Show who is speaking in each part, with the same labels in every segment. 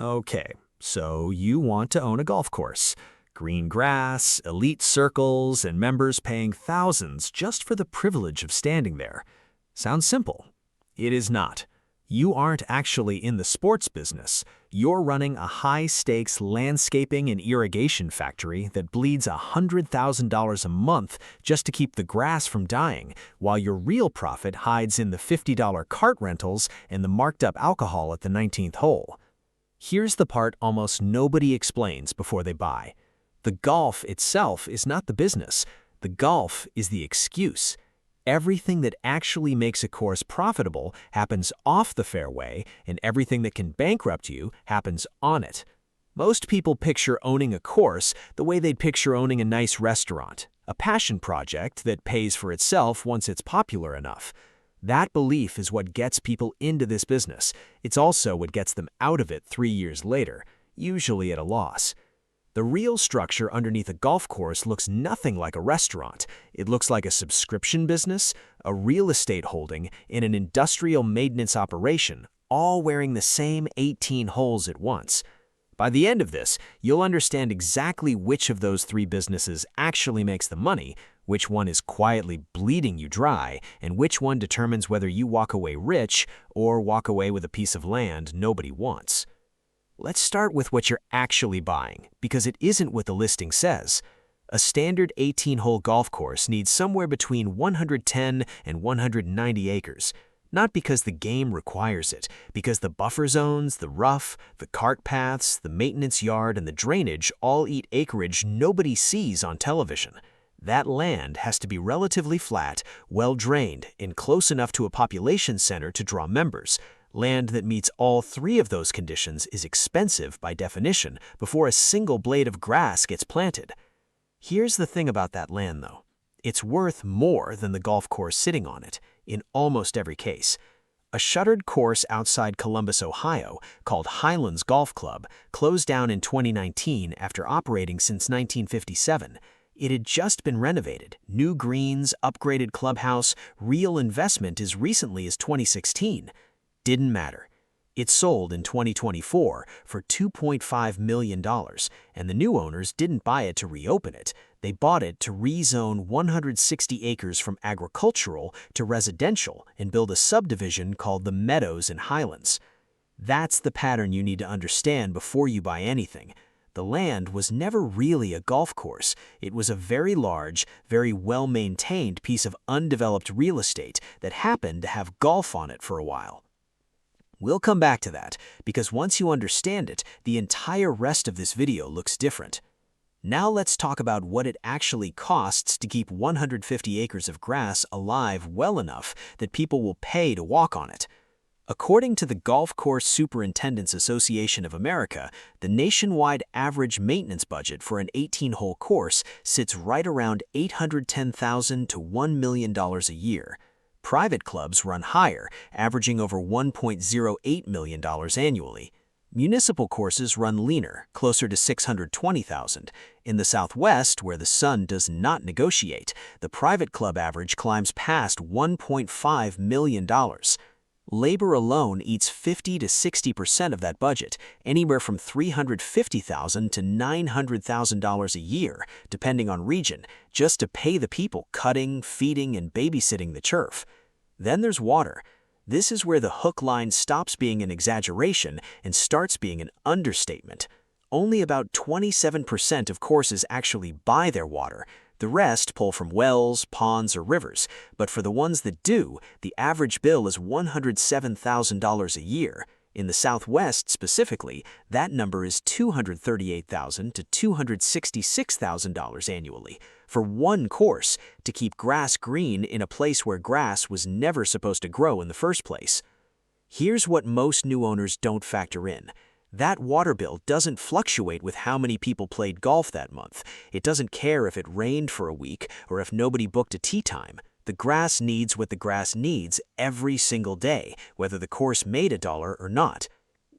Speaker 1: Okay, so you want to own a golf course. Green grass, elite circles, and members paying thousands just for the privilege of standing there. Sounds simple. It is not. You aren't actually in the sports business. You're running a high-stakes landscaping and irrigation factory that bleeds $100,000 a month just to keep the grass from dying, while your real profit hides in the $50 cart rentals and the marked-up alcohol at the 19th hole. Here's the part almost nobody explains before they buy. The golf itself is not the business. The golf is the excuse. Everything that actually makes a course profitable happens off the fairway, and everything that can bankrupt you happens on it. Most people picture owning a course the way they'd picture owning a nice restaurant, a passion project that pays for itself once it's popular enough. That belief is what gets people into this business. It's also what gets them out of it 3 years later, usually at a loss. The real structure underneath a golf course looks nothing like a restaurant. It looks like a subscription business, a real estate holding, and an industrial maintenance operation, all wearing the same 18 holes at once. By the end of this, you'll understand exactly which of those 3 businesses actually makes the money, which one is quietly bleeding you dry, and which one determines whether you walk away rich or walk away with a piece of land nobody wants. Let's start with what you're actually buying, because it isn't what the listing says. A standard 18-hole golf course needs somewhere between 110 and 190 acres. Not because the game requires it, because the buffer zones, the rough, the cart paths, the maintenance yard, and the drainage all eat acreage nobody sees on television. That land has to be relatively flat, well-drained, and close enough to a population center to draw members. Land that meets all 3 of those conditions is expensive by definition before a single blade of grass gets planted. Here's the thing about that land, though. It's worth more than the golf course sitting on it, in almost every case. A shuttered course outside Columbus, Ohio, called Highlands Golf Club, closed down in 2019 after operating since 1957. It had just been renovated. New greens, upgraded clubhouse, real investment as recently as 2016. Didn't matter. It sold in 2024 for $2.5 million, and the new owners didn't buy it to reopen it. They bought it to rezone 160 acres from agricultural to residential and build a subdivision called the Meadows and Highlands. That's the pattern you need to understand before you buy anything. The land was never really a golf course. It was a very large, very well-maintained piece of undeveloped real estate that happened to have golf on it for a while. We'll come back to that, because once you understand it, the entire rest of this video looks different. Now let's talk about what it actually costs to keep 150 acres of grass alive well enough that people will pay to walk on it. According to the Golf Course Superintendents Association of America, the nationwide average maintenance budget for an 18-hole course sits right around $810,000 to $1 million a year. Private clubs run higher, averaging over $1.08 million annually. Municipal courses run leaner, closer to $620,000. In the Southwest, where the sun does not negotiate, the private club average climbs past $1.5 million. Labor alone eats 50 to 60% of that budget, anywhere from $350,000 to $900,000 a year, depending on region, just to pay the people cutting, feeding, and babysitting the turf. Then there's water. This is where the hook line stops being an exaggeration and starts being an understatement. Only about 27% of courses actually buy their water. The rest pull from wells, ponds, or rivers, but for the ones that do, the average bill is $107,000 a year. In the Southwest specifically, that number is $238,000 to $266,000 annually for one course to keep grass green in a place where grass was never supposed to grow in the first place. Here's what most new owners don't factor in. That water bill doesn't fluctuate with how many people played golf that month. It doesn't care if it rained for a week or if nobody booked a tee time. The grass needs what the grass needs every single day, whether the course made $1 or not.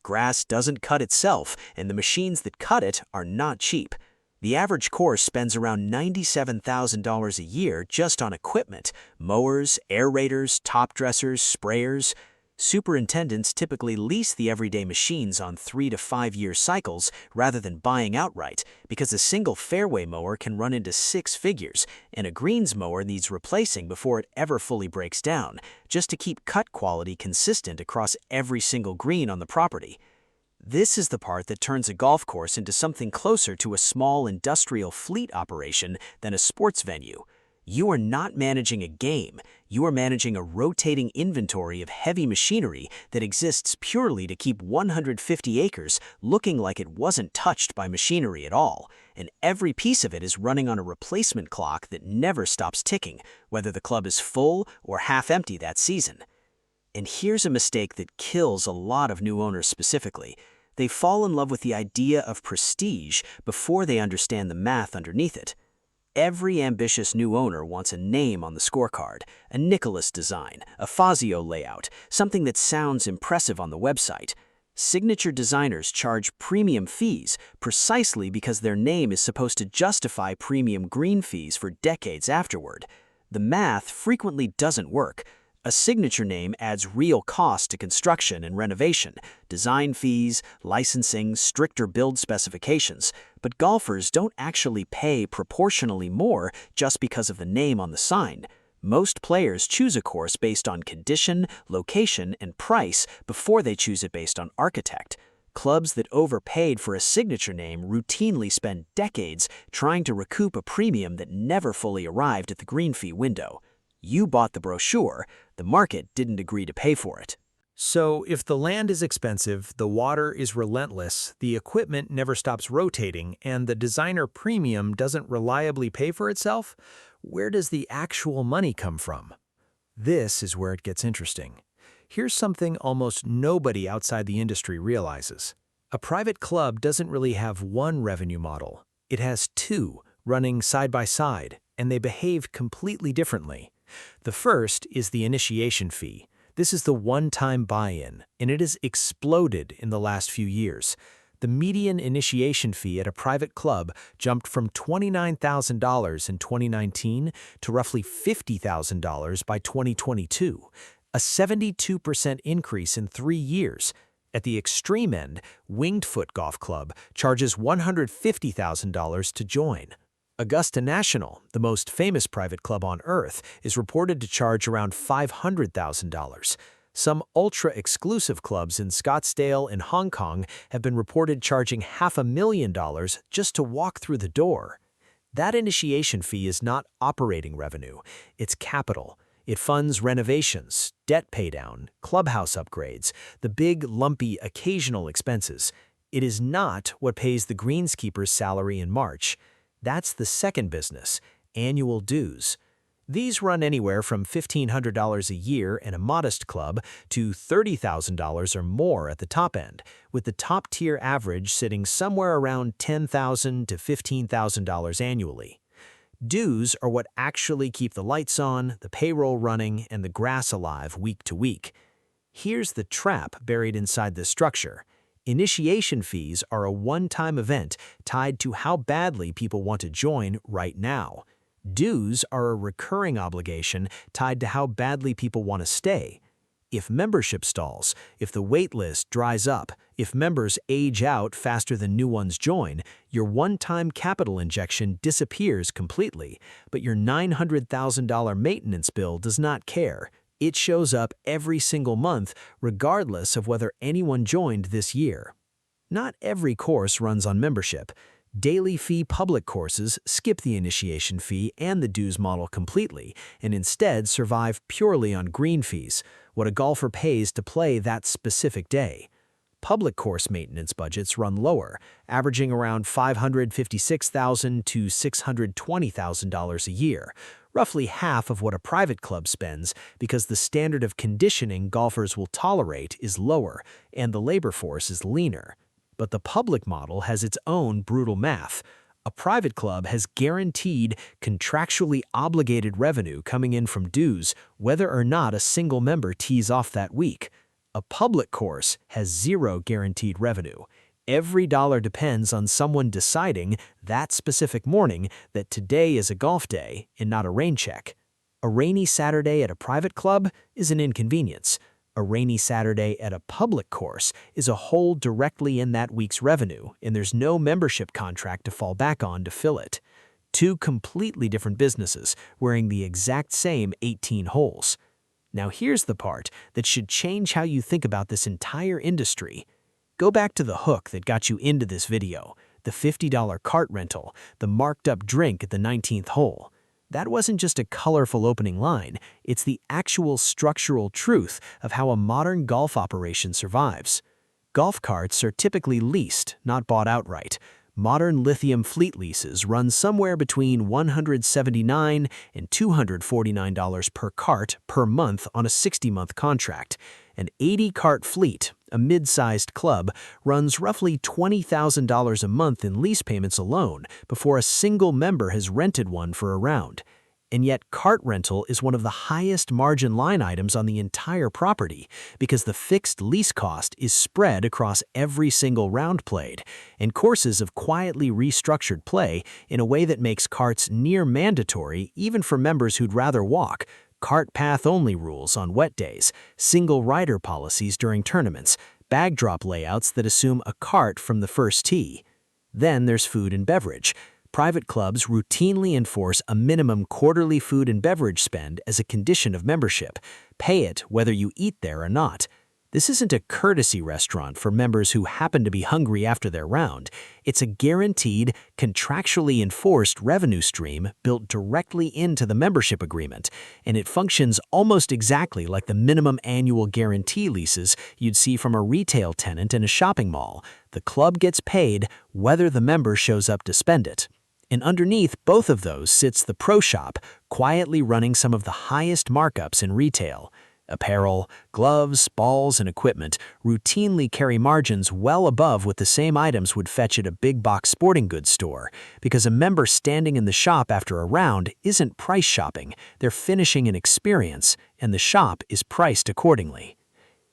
Speaker 1: Grass doesn't cut itself, and the machines that cut it are not cheap. The average course spends around $97,000 a year just on equipment: mowers, aerators, top dressers, sprayers.
Speaker 2: Superintendents typically lease the everyday machines on 3 to 5 year cycles rather than buying outright because a single fairway mower can run into 6 figures and a greens mower needs replacing before it ever fully breaks down, just to keep cut quality consistent across every single green on the property. This is the part that turns a golf course into something closer to a small industrial fleet operation than a sports venue. You are not managing a game, you are managing a rotating inventory of heavy machinery that exists purely to keep 150 acres looking like it wasn't touched by machinery at all, and every piece of it is running on a replacement clock that never stops ticking, whether the club is full or half empty that season. And here's a mistake that kills a lot of new owners specifically. They fall in love with the idea of prestige before they understand the math underneath it. Every ambitious new owner wants a name on the scorecard, a Nicholas design, a Fazio layout, something that sounds impressive on the website. Signature designers charge premium fees precisely because their name is supposed to justify premium green fees for decades afterward. The math frequently doesn't work. A signature name adds real cost to construction and renovation, design fees, licensing, stricter build specifications, but golfers don't actually pay proportionally more just because of the name on the sign. Most players choose a course based on condition, location, and price before they choose it based on architect. Clubs that overpaid for a signature name routinely spend decades trying to recoup a premium that never fully arrived at the green fee window. You bought the brochure, the market didn't agree to pay for it.
Speaker 1: So if the land is expensive, the water is relentless, the equipment never stops rotating, and the designer premium doesn't reliably pay for itself, where does the actual money come from? This is where it gets interesting. Here's something almost nobody outside the industry realizes. A private club doesn't really have one revenue model. It has two, running side by side, and they behave completely differently. The first is the initiation fee. This is the one-time buy-in, and it has exploded in the last few years. The median initiation fee at a private club jumped from $29,000 in 2019 to roughly $50,000 by 2022, a 72% increase in 3 years. At the extreme end, Winged Foot Golf Club charges $150,000 to join. Augusta National, the most famous private club on earth, is reported to charge around $500,000. Some ultra-exclusive clubs in Scottsdale and Hong Kong have been reported charging $500,000 just to walk through the door. That initiation fee is not operating revenue, it's capital. It funds renovations, debt paydown, clubhouse upgrades, the big, lumpy, occasional expenses. It is not what pays the greenskeeper's salary in March. That's the second business, annual dues. These run anywhere from $1,500 a year in a modest club to $30,000 or more at the top end, with the top-tier average sitting somewhere around $10,000 to $15,000 annually. Dues are what actually keep the lights on, the payroll running, and the grass alive week to week. Here's the trap buried inside this structure. Initiation fees are a one-time event tied to how badly people want to join right now. Dues are a recurring obligation tied to how badly people want to stay. If membership stalls, if the wait list dries up, if members age out faster than new ones join, your one-time capital injection disappears completely, but your $900,000 maintenance bill does not care. It shows up every single month, regardless of whether anyone joined this year. Not every course runs on membership. Daily fee public courses skip the initiation fee and the dues model completely, and instead survive purely on green fees, what a golfer pays to play that specific day. Public course maintenance budgets run lower, averaging around $556,000 to $620,000 a year, roughly half of what a private club spends because the standard of conditioning golfers will tolerate is lower and the labor force is leaner. But the public model has its own brutal math. A private club has guaranteed, contractually obligated revenue coming in from dues, whether or not a single member tees off that week. A public course has zero guaranteed revenue. Every dollar depends on someone deciding that specific morning that today is a golf day and not a rain check. A rainy Saturday at a private club is an inconvenience.
Speaker 2: A rainy Saturday at a public course is a hole directly in that week's revenue, and there's no membership contract to fall back on to fill it. Two completely different businesses wearing the exact same 18 holes. Now here's the part that should change how you think about this entire industry. Go back to the hook that got you into this video, the $50 cart rental, the marked up drink at the 19th hole. That wasn't just a colorful opening line, it's the actual structural truth of how a modern golf operation survives. Golf carts are typically leased, not bought outright. Modern lithium fleet leases run somewhere between $179 and $249 per cart per month on a 60-month contract. An 80-cart fleet, a mid-sized club, runs roughly $20,000 a month in lease payments alone before a single member has rented one for a round. And yet cart rental is one of the highest margin line items on the entire property because the fixed lease cost is spread across every single round played, and courses have quietly restructured play in a way that makes carts near mandatory even for members who'd rather walk. Cart path-only rules on wet days, single rider policies during tournaments, bag drop layouts that assume a cart from the first tee. Then there's food and beverage. Private clubs routinely enforce a minimum quarterly food and beverage spend as a condition of membership. Pay it whether you eat there or not. This isn't a courtesy restaurant for members who happen to be hungry after their round. It's a guaranteed, contractually enforced revenue stream built directly into the membership agreement, and it functions almost exactly like the minimum annual guarantee leases you'd see from a retail tenant in a shopping mall. The club gets paid whether the member shows up to spend it. And underneath both of those sits the pro shop, quietly running some of the highest markups in retail. Apparel, gloves, balls, and equipment routinely carry margins well above what the same items would fetch at a big-box sporting goods store, because a member standing in the shop after a round isn't price shopping, they're finishing an experience, and the shop is priced accordingly.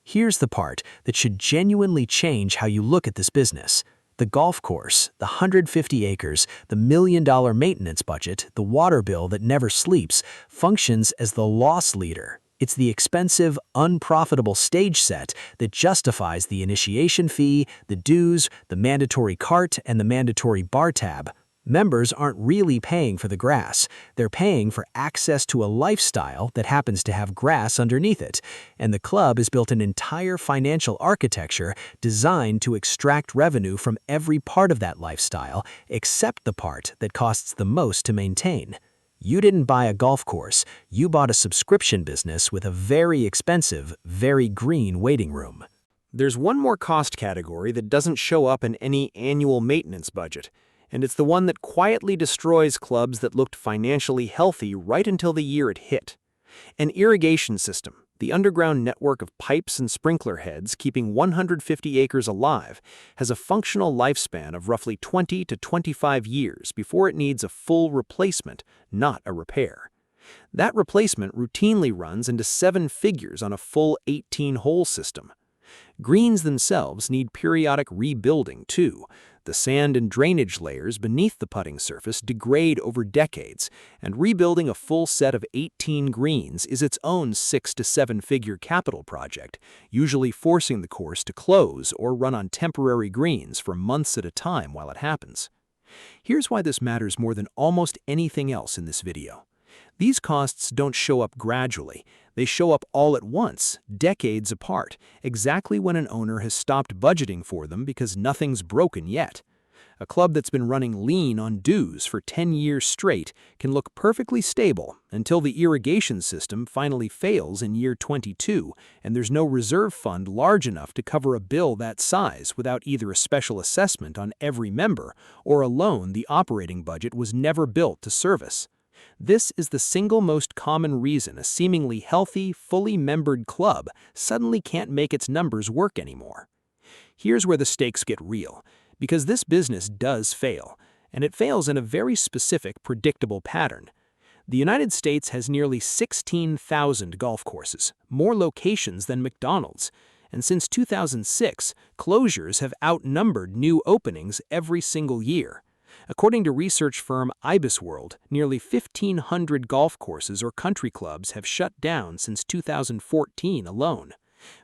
Speaker 2: Here's the part that should genuinely change how you look at this business. The golf course, the 150 acres, the $1 million maintenance budget, the water bill that never sleeps, functions as the loss leader. It's the expensive, unprofitable stage set that justifies the initiation fee, the dues, the mandatory cart, and the mandatory bar tab. Members aren't really paying for the grass. They're paying for access to a lifestyle that happens to have grass underneath it. And the club has built an entire financial architecture designed to extract revenue from every part of that lifestyle, except the part that costs the most to maintain. You didn't buy a golf course, you bought a subscription business with a very expensive, very green waiting room.
Speaker 1: There's one more cost category that doesn't show up in any annual maintenance budget, and it's the one that quietly destroys clubs that looked financially healthy right until the year it hit. An irrigation system, the underground network of pipes and sprinkler heads keeping 150 acres alive, has a functional lifespan of roughly 20 to 25 years before it needs a full replacement, not a repair. That replacement routinely runs into 7 figures on a full 18-hole system. Greens themselves need periodic rebuilding, too. The sand and drainage layers beneath the putting surface degrade over decades, and rebuilding a full set of 18 greens is its own 6 to 7-figure capital project, usually forcing the course to close or run on temporary greens for months at a time while it happens. Here's why this matters more than almost anything else in this video. These costs don't show up gradually. They show up all at once, decades apart, exactly when an owner has stopped budgeting for them because nothing's broken yet. A club that's been running lean on dues for 10 years straight can look perfectly stable until the irrigation system finally fails in year 22 and there's no reserve fund large enough to cover a bill that size without either a special assessment on every member or a loan the operating budget was never built to service. This is the single most common reason a seemingly healthy, fully membered club suddenly can't make its numbers work anymore. Here's where the stakes get real, because this business does fail, and it fails in a very specific, predictable pattern. The United States has nearly 16,000 golf courses, more locations than McDonald's, and since 2006, closures have outnumbered new openings every single year. According to research firm IBISWorld, nearly 1,500 golf courses or country clubs have shut down since 2014 alone.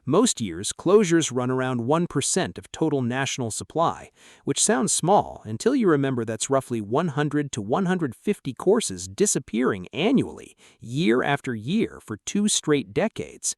Speaker 3: Most years, closures run around 1% of total national supply, which sounds small until you remember that's roughly 100 to 150 courses disappearing annually, year after year for 2 straight decades.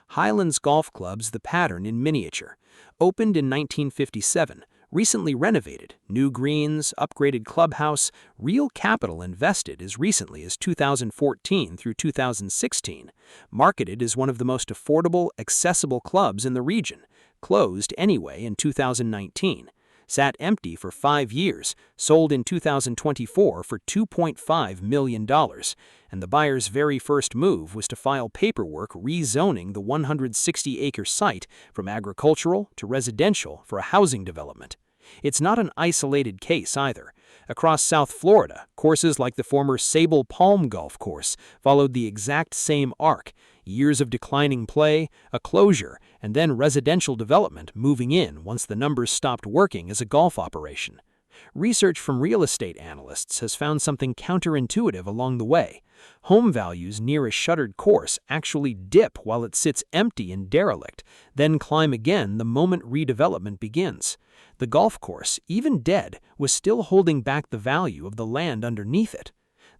Speaker 3: Highlands Golf Club's the pattern in miniature. Opened in 1957, recently renovated, new greens, upgraded clubhouse, real capital invested as recently as 2014 through 2016, marketed as one of the most affordable, accessible clubs in the region, closed anyway in 2019, sat empty for 5 years, sold in 2024 for $2.5 million, and the buyer's very first move was to file paperwork rezoning the 160-acre site from agricultural to residential for a housing development. It's not an isolated case either. Across South Florida, courses like the former Sable Palm Golf Course followed the exact same arc: years of declining play, a closure, and then residential development moving in once the numbers stopped working as a golf operation. Research from real estate analysts has found something counterintuitive along the way. Home values near a shuttered course actually dip while it sits empty and derelict, then climb again the moment redevelopment begins. The golf course, even dead, was still holding back the value of the land underneath it.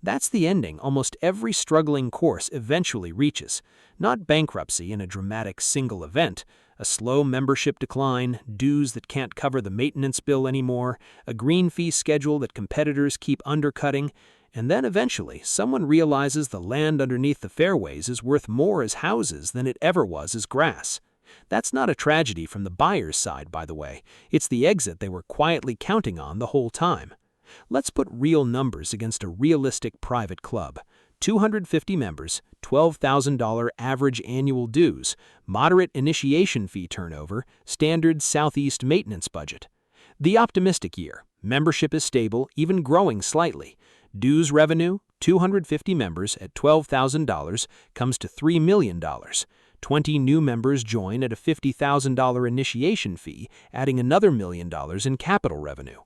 Speaker 3: That's the ending almost every struggling course eventually reaches. Not bankruptcy in a dramatic single event, a slow membership decline, dues that can't cover the maintenance bill anymore, a green fee schedule that competitors keep undercutting, and then eventually someone realizes the land underneath the fairways is worth more as houses than it ever was as grass. That's not a tragedy from the buyer's side, by the way. It's the exit they were quietly counting on the whole time. Let's put real numbers against a realistic private club. 250 members, $12,000 average annual dues, moderate initiation fee turnover, standard Southeast maintenance budget. The optimistic year, membership is stable, even growing slightly. Dues revenue, 250 members at $12,000 comes to $3 million. 20 new members join at a $50,000 initiation fee, adding another $1 million in capital revenue.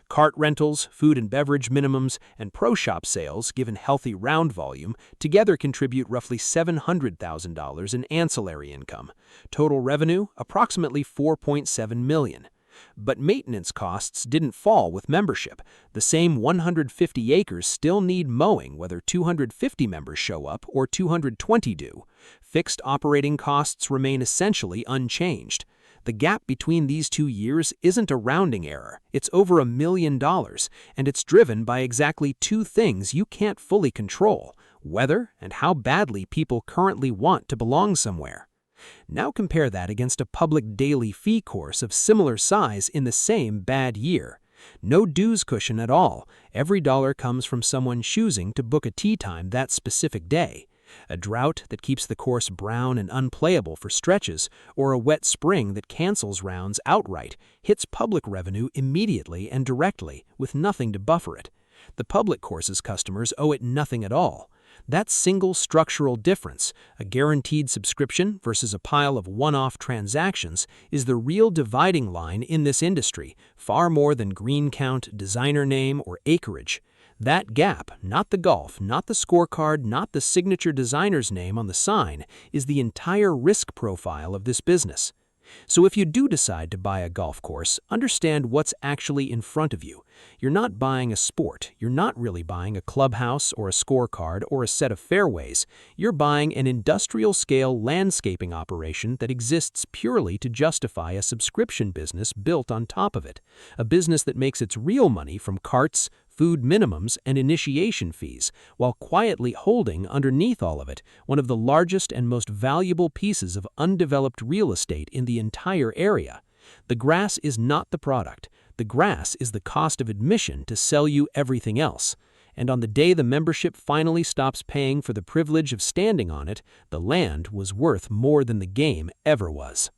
Speaker 3: Cart rentals, food and beverage minimums, and pro shop sales, given healthy round volume, together contribute roughly $700,000 in ancillary income. Total revenue, approximately $4.7 million. But maintenance costs didn't fall with membership. The same 150 acres still need mowing whether 250 members show up or 220 do. Fixed operating costs remain essentially unchanged. The gap between these 2 years isn't a rounding error. It's over $1 million, and it's driven by exactly 2 things you can't fully control: weather and how badly people currently want to belong somewhere. Now compare that against a public daily fee course of similar size in the same bad year. No dues cushion at all. Every dollar comes from someone choosing to book a tee time that specific day. A drought that keeps the course brown and unplayable for stretches, or a wet spring that cancels rounds outright, hits public revenue immediately and directly, with nothing to buffer it. The public course's customers owe it nothing at all. That single structural difference, a guaranteed subscription versus a pile of one-off transactions, is the real dividing line in this industry, far more than green count, designer name, or acreage. That gap, not the golf, not the scorecard, not the signature designer's name on the sign, is the entire risk profile of this business. So if you do decide to buy a golf course, understand what's actually in front of you. You're not buying a sport. You're not really buying a clubhouse or a scorecard or a set of fairways. You're buying an industrial-scale landscaping operation that exists purely to justify a subscription business built on top of it. A business that makes its real money from carts, food minimums, and initiation fees, while quietly holding underneath all of it one of the largest and most valuable pieces of undeveloped real estate in the entire area. The grass is not the product. The grass is the cost of admission to sell you everything else. And on the day the membership finally stops paying for the privilege of standing on it, the land was worth more than the game ever was.